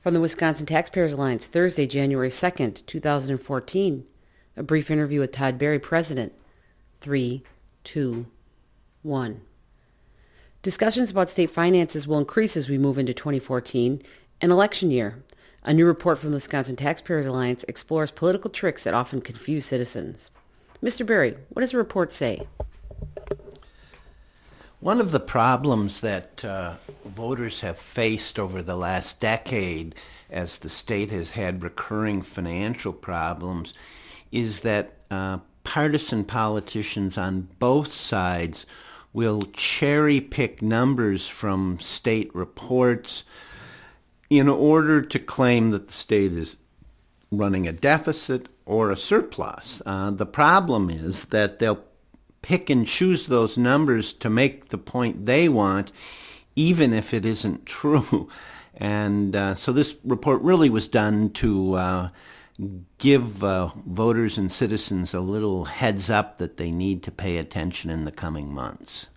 From the Wisconsin Taxpayers Alliance, Thursday, January 2nd, 2014. A brief interview with Todd Berry, President. 3, 2, 1. Discussions about state finances will increase as we move into 2014, an election year. A new report from the Wisconsin Taxpayers Alliance explores political tricks that often confuse citizens. Mr. Berry, what does the report say? One of the problems that voters have faced over the last decade as the state has had recurring financial problems is that partisan politicians on both sides will cherry pick numbers from state reports in order to claim that the state is running a deficit or a surplus. The problem is that they'll pick and choose those numbers to make the point they want, even if it isn't true. And so this report really was done to give voters and citizens a little heads up that they need to pay attention in the coming months.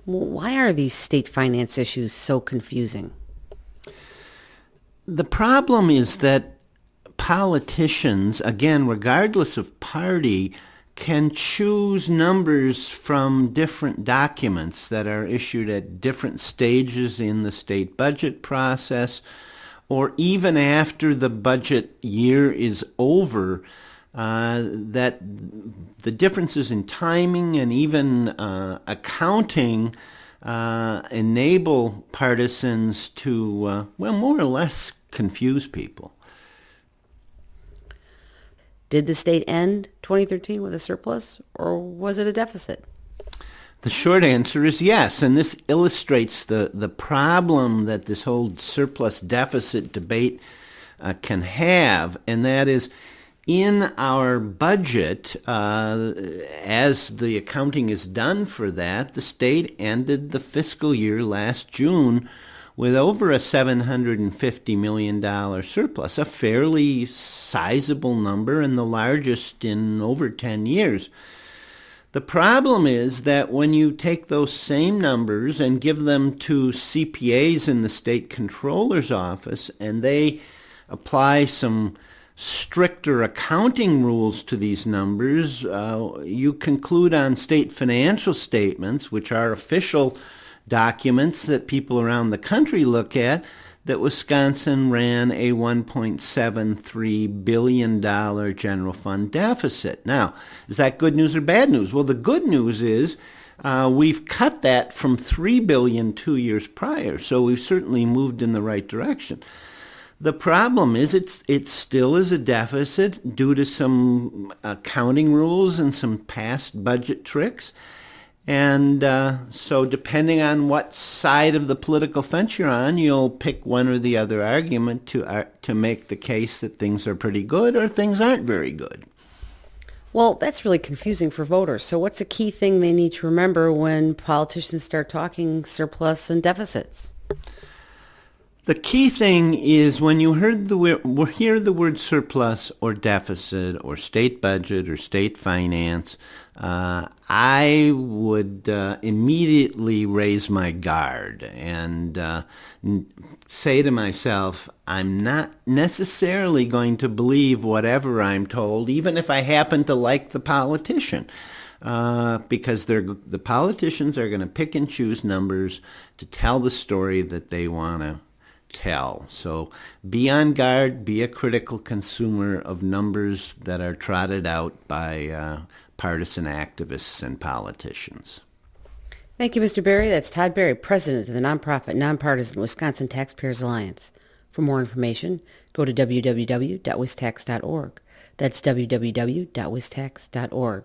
Why are these state finance issues so confusing? The problem is that politicians, again, regardless of party, can choose numbers from different documents that are issued at different stages in the state budget process, or even after the budget year is over, that the differences in timing and even accounting enable partisans to, more or less confuse people. Did the state end 2013 with a surplus, or was it a deficit? The short answer is yes, and this illustrates the problem that this whole surplus deficit debate can have, and that is in our budget, as the accounting is done for that, the state ended the fiscal year last June with over a $750 million surplus, a fairly sizable number and the largest in over 10 years. The problem is that when you take those same numbers and give them to CPAs in the state controller's office and they apply some stricter accounting rules to these numbers, you conclude on state financial statements, which are official documents that people around the country look at, that Wisconsin ran a $1.73 billion general fund deficit. Now, is that good news or bad news? Well, the good news is we've cut that from $3 billion 2 years prior, so we've certainly moved in the right direction. The problem is it still is a deficit due to some accounting rules and some past budget tricks. And so depending on what side of the political fence you're on, you'll pick one or the other argument to make the case that things are pretty good or things aren't very good. Well, that's really confusing for voters. So what's a key thing they need to remember when politicians start talking surplus and deficits? The key thing is when you hear the word surplus or deficit or state budget or state finance, I would immediately raise my guard and say to myself, I'm not necessarily going to believe whatever I'm told, even if I happen to like the politician. Because the politicians are going to pick and choose numbers to tell the story that they want to tell. So be on guard, be a critical consumer of numbers that are trotted out by partisan activists and politicians. Thank you, Mr. Berry. That's Todd Berry, President of the nonprofit, nonpartisan Wisconsin Taxpayers Alliance. For more information, go to www.wistax.org. That's www.wistax.org.